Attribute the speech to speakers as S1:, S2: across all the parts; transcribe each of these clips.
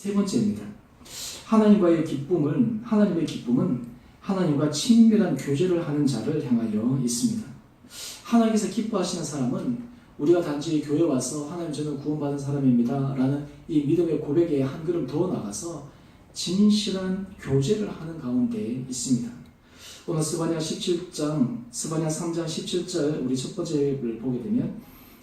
S1: 세 번째입니다. 하나님의 기쁨은 하나님과 친밀한 교제를 하는 자를 향하여 있습니다. 하나님께서 기뻐하시는 사람은 우리가 단지 교회 와서 하나님 저는 구원받은 사람입니다 라는 이 믿음의 고백에 한 걸음 더 나가서 진실한 교제를 하는 가운데 있습니다. 오늘 스바냐 3장 17절 우리 첫 번째를 보게 되면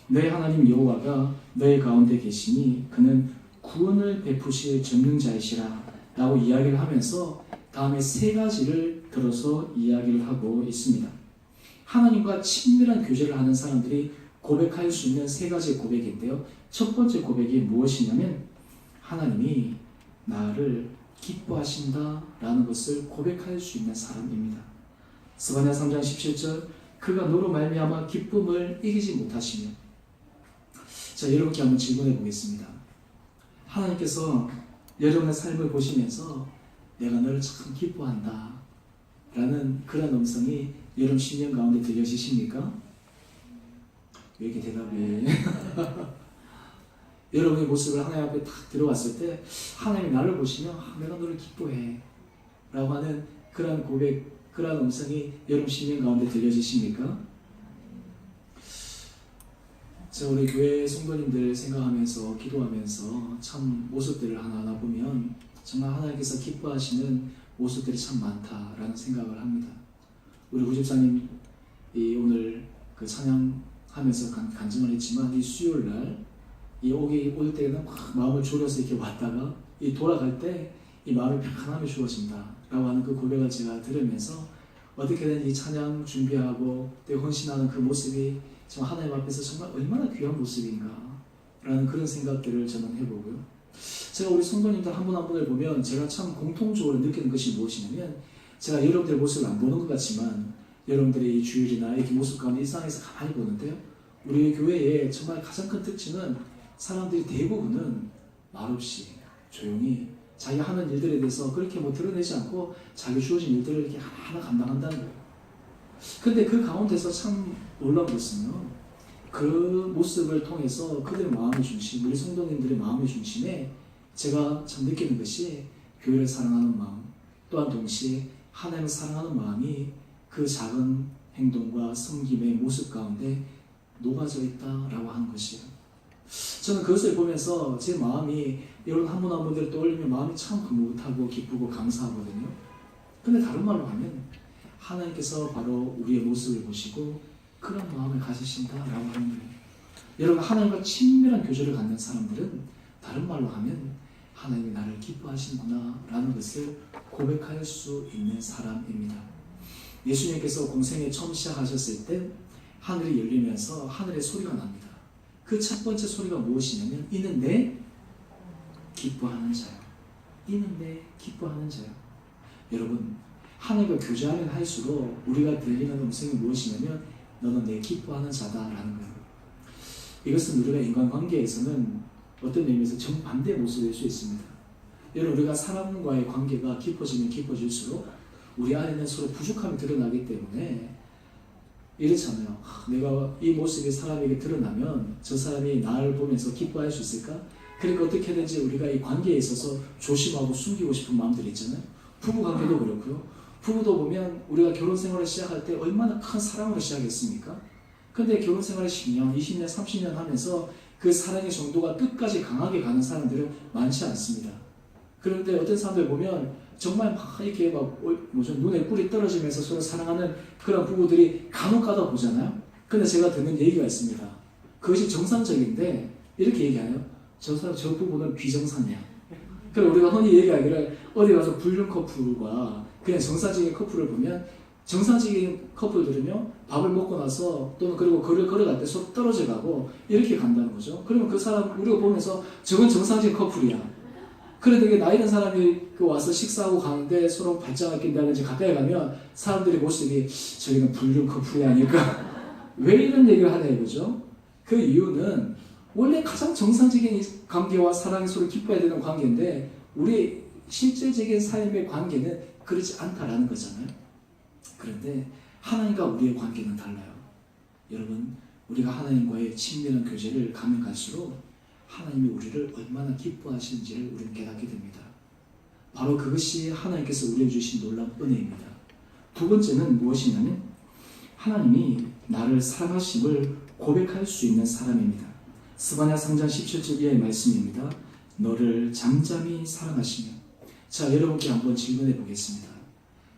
S1: 너의 하나님 여호와가 너의 가운데 계시니 그는 구원을 베푸실 전능자이시라 라고 이야기를 하면서 다음에 세 가지를 들어서 이야기를 하고 있습니다. 하나님과 친밀한 교제를 하는 사람들이 고백할 수 있는 세 가지 고백인데요. 첫 번째 고백이 무엇이냐면 하나님이 나를 기뻐하신다 라는 것을 고백할 수 있는 사람입니다. 스바냐 3장 17절 그가 너로 말미암아 기쁨을 이기지 못하시며. 자, 여러분께 한번 질문해 보겠습니다. 하나님께서 여러분의 삶을 보시면서 내가 너를 참 기뻐한다 라는 그런 음성이 여러분 심령 가운데 들려지십니까? 왜 이렇게 대답해? 여러분의 모습을 하나님 앞에 딱 들어왔을 때 하나님이 나를 보시면 내가 너를 기뻐해 라고 하는 그런 고백, 그런 음성이 여러분 심령 가운데 들려지십니까? 자, 우리 교회 성도님들 생각하면서 기도하면서 참 모습들을 하나하나 보면 정말 하나님께서 기뻐하시는 모습들이 참 많다라는 생각을 합니다. 우리 구집사님이 오늘 그 찬양하면서 간증을 했지만 이 수요일날 이 올 때는 막 마음을 졸여서 이렇게 왔다가 이 돌아갈 때 이 마음이 편안함이 주어진다 라고 하는 그 고백을 제가 들으면서 어떻게든 이 찬양 준비하고 또 헌신하는 그 모습이 정말 하나님 앞에서 정말 얼마나 귀한 모습인가 라는 그런 생각들을 저는 해보고요. 제가 우리 성도님들 한 분 한 분을 보면 제가 참 공통적으로 느끼는 것이 무엇이냐면 제가 여러분들의 모습을 안 보는 것 같지만 여러분들의 이 주일이나 이렇게 모습 가운데 일상에서 가만히 보는데요. 우리 교회의 정말 가장 큰 특징은 사람들이 대부분은 말없이 조용히 자기가 하는 일들에 대해서 그렇게 드러내지 않고 자기 주어진 일들을 이렇게 하나하나 감당한다는 거예요. 근데 그 가운데서 참 놀라운 것은요. 그 모습을 통해서 그들의 마음의 중심, 우리 성도님들의 마음의 중심에 제가 참 느끼는 것이 교회를 사랑하는 마음, 또한 동시에 하나님을 사랑하는 마음이 그 작은 행동과 섬김의 모습 가운데 녹아져 있다라고 하는 것이에요. 저는 그것을 보면서 제 마음이 여러분 한 분 한 분들을 떠올리면 마음이 참 흐뭇하고 기쁘고 감사하거든요. 근데 다른 말로 하면 하나님께서 바로 우리의 모습을 보시고 그런 마음을 가지신다라고 하는 거예요. 여러분 하나님과 친밀한 교제를 갖는 사람들은 다른 말로 하면 하나님이 나를 기뻐하시는구나 라는 것을 고백할 수 있는 사람입니다. 예수님께서 공생에 처음 시작하셨을 때 하늘이 열리면서 하늘의 소리가 납니다. 그 첫 번째 소리가 무엇이냐면 이는 내 기뻐하는 자요. 이는 내 기뻐하는 자요. 여러분 하나님과 교제하면 할수록 우리가 들리는 음성이 무엇이냐면 너는 내 기뻐하는 자다라는 거예요. 이것은 우리가 인간관계에서는 어떤 의미에서 정반대의 모습일 수 있습니다. 여러분 우리가 사람과의 관계가 깊어지면 깊어질수록 우리 안에는 서로 부족함이 드러나기 때문에 이렇잖아요. 내가 이 모습이 사람에게 드러나면 저 사람이 나를 보면서 기뻐할 수 있을까? 그러니까 어떻게든지 우리가 이 관계에 있어서 조심하고 숨기고 싶은 마음들이 있잖아요. 부부관계도 그렇고요. 부부도 보면 우리가 결혼 생활을 시작할 때 얼마나 큰 사랑으로 시작했습니까? 근데 결혼 생활을 10년, 20년, 30년 하면서 그 사랑의 정도가 끝까지 강하게 가는 사람들은 많지 않습니다. 그런데 어떤 사람들 보면 정말 막 이렇게 눈에 꿀이 떨어지면서 서로 사랑하는 그런 부부들이 간혹 가다 보잖아요. 근데 제가 듣는 얘기가 있습니다. 그것이 정상적인데 이렇게 얘기해요. 저 부부는 비정상이야. 그래서 우리가 흔히 얘기하기를 어디 가서 불륜 커플과 그냥 정상적인 커플을 보면 정상적인 커플들은요 밥을 먹고 나서 또는 그리고 거리를 걸어갈 때 서로 떨어져 가고 이렇게 간다는 거죠. 그러면 그 사람 우리가 보면서 저건 정상적인 커플이야. 그런데 나이 든 사람이 와서 식사하고 가는데 서로 발장을 낀다든지 가까이 가면 사람들의 모습이 저기는 불륜 커플이 아닐까? 왜 이런 얘기를 하냐 이거죠? 그 이유는 원래 가장 정상적인 관계와 사랑이 서로 기뻐야 되는 관계인데 우리 실질적인 삶의 관계는 그렇지 않다라는 거잖아요. 그런데 하나님과 우리의 관계는 달라요. 여러분 우리가 하나님과의 친밀한 교제를 가면 갈수록 하나님이 우리를 얼마나 기뻐하시는지를 우리는 깨닫게 됩니다. 바로 그것이 하나님께서 우리에게 주신 놀라운 은혜입니다. 두 번째는 무엇이냐면 하나님이 나를 사랑하심을 고백할 수 있는 사람입니다. 스바냐 3장 17절 이하의 말씀입니다. 너를 잠잠히 사랑하시며. 자, 여러분께 한번 질문해 보겠습니다.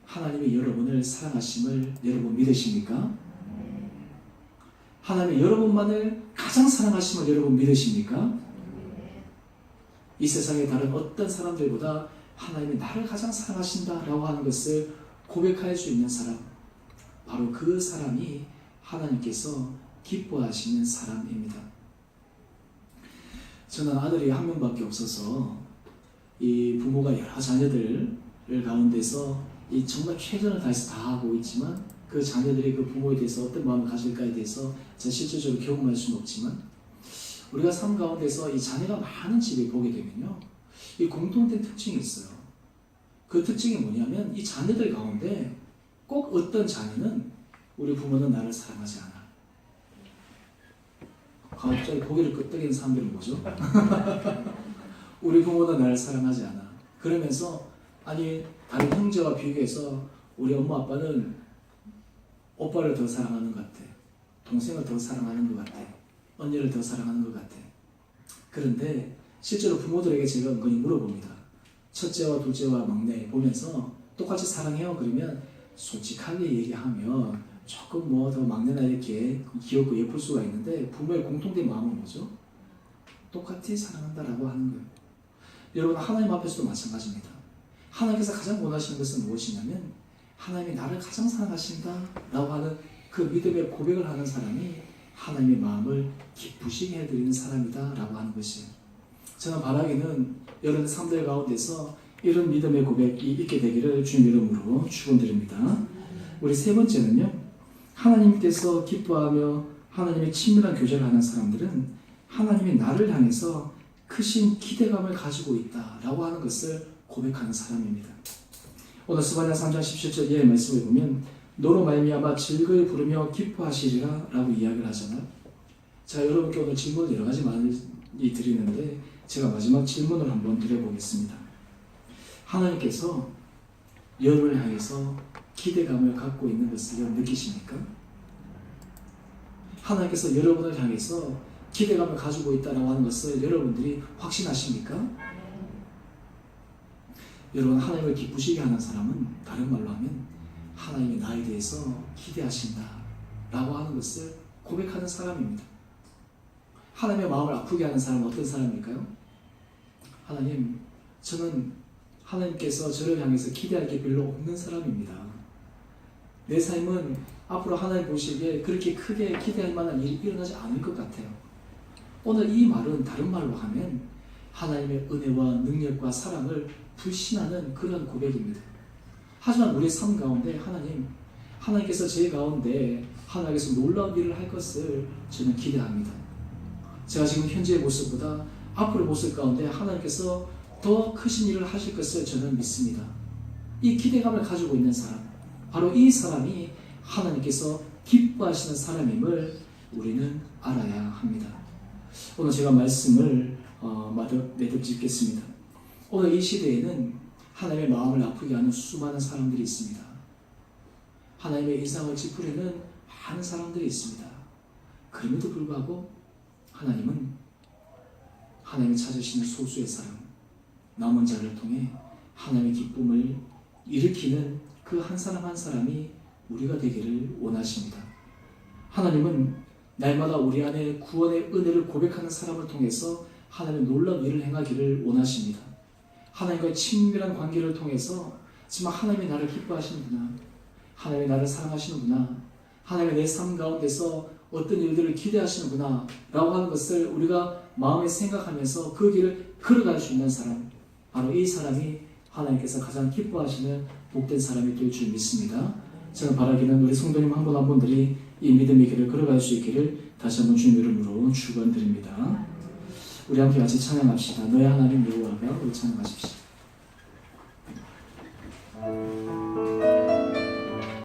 S1: 하나님이 여러분을 사랑하심을 여러분 믿으십니까? 하나님이 여러분만을 가장 사랑하심을 여러분 믿으십니까? 이 세상의 다른 어떤 사람들보다 하나님이 나를 가장 사랑하신다라고 하는 것을 고백할 수 있는 사람, 바로 그 사람이 하나님께서 기뻐하시는 사람입니다. 저는 아들이 한 명밖에 없어서 이 부모가 여러 자녀들 가운데서 이 정말 최선을 다해서 다 하고 있지만 그 자녀들이 그 부모에 대해서 어떤 마음을 가질까에 대해서 제가 실질적으로 경험할 수는 없지만 우리가 삶 가운데서 이 자녀가 많은 집에 보게 되면요, 이 공통된 특징이 있어요. 그 특징이 뭐냐면 이 자녀들 가운데 꼭 어떤 자녀는 우리 부모는 나를 사랑하지 않아. 갑자기 고개를 끄덕이는 사람들은 뭐죠? 우리 부모는 나를 사랑하지 않아. 그러면서 아니 다른 형제와 비교해서 우리 엄마 아빠는 오빠를 더 사랑하는 것 같아. 동생을 더 사랑하는 것 같아. 언니를 더 사랑하는 것 같아. 그런데 실제로 부모들에게 제가 은근히 물어봅니다. 첫째와 둘째와 막내 보면서 똑같이 사랑해요? 그러면 솔직하게 얘기하면 조금 뭐 더 막내나 이렇게 귀엽고 예쁠 수가 있는데 부모의 공통된 마음은 뭐죠? 똑같이 사랑한다라고 하는 거예요. 여러분 하나님 앞에서도 마찬가지입니다. 하나님께서 가장 원하시는 것은 무엇이냐면 하나님이 나를 가장 사랑하신다라고 하는 그 믿음의 고백을 하는 사람이 하나님의 마음을 기쁘시게 해드리는 사람이다라고 하는 것이에요. 저는 바라기는 여러분 삶들 가운데서 이런 믿음의 고백이 있게 되기를 주님 이름으로 축원드립니다. 우리 세 번째는요, 하나님께서 기뻐하며 하나님의 친밀한 교제를 하는 사람들은 하나님이 나를 향해서 크신 기대감을 가지고 있다라고 하는 것을 고백하는 사람입니다. 오늘 스바냐 3장 17절 이하의 말씀을 보면 너로 말미암아 즐거이 부르며 기뻐하시리라 라고 이야기를 하잖아요. 자, 여러분께 오늘 질문을 여러 가지 많이 드리는데 제가 마지막 질문을 한번 드려보겠습니다. 하나님께서 여러분을 향해서 기대감을 갖고 있는 것을 느끼십니까? 하나님께서 여러분을 향해서 기대감을 가지고 있다고 하는 것을 여러분들이 확신하십니까? 여러분 하나님을 기쁘시게 하는 사람은 다른 말로 하면 하나님이 나에 대해서 기대하신다 라고 하는 것을 고백하는 사람입니다. 하나님의 마음을 아프게 하는 사람은 어떤 사람일까요? 하나님, 저는 하나님께서 저를 향해서 기대할 게 별로 없는 사람입니다. 내 삶은 앞으로 하나님 보시기에 그렇게 크게 기대할 만한 일이 일어나지 않을 것 같아요. 오늘 이 말은 다른 말로 하면 하나님의 은혜와 능력과 사랑을 불신하는 그런 고백입니다. 하지만 우리 삶 가운데 하나님께서 제 가운데 하나님께서 놀라운 일을 할 것을 저는 기대합니다. 제가 지금 현재의 모습보다 앞으로의 모습 가운데 하나님께서 더 크신 일을 하실 것을 저는 믿습니다. 이 기대감을 가지고 있는 사람, 바로 이 사람이 하나님께서 기뻐하시는 사람임을 우리는 알아야 합니다. 오늘 제가 말씀을 매듭 짓겠습니다. 오늘 이 시대에는 하나님의 마음을 아프게 하는 수많은 사람들이 있습니다. 하나님의 인상을 찌푸리는 많은 사람들이 있습니다. 그럼에도 불구하고 하나님은 하나님이 찾으시는 소수의 사람, 남은 자를 통해 하나님의 기쁨을 일으키는 그 한 사람 한 사람이 우리가 되기를 원하십니다. 하나님은 날마다 우리 안에 구원의 은혜를 고백하는 사람을 통해서 하나님의 놀라운 일을 행하기를 원하십니다. 하나님과의 친밀한 관계를 통해서 정말 하나님이 나를 기뻐하시는구나, 하나님이 나를 사랑하시는구나, 하나님이 내 삶 가운데서 어떤 일들을 기대하시는구나 라고 하는 것을 우리가 마음에 생각하면서 그 길을 걸어갈 수 있는 사람, 바로 이 사람이 하나님께서 가장 기뻐하시는 복된 사람이 될 줄 믿습니다. 저는 바라기는 우리 성도님 한 분 한 분들이 이 믿음의 길을 걸어갈 수 있기를 다시 한번 주님 이름으로 축원드립니다. 우리 함께 같이 찬양합시다. 너의 하나님 여호와가, 우리 찬양하십시오.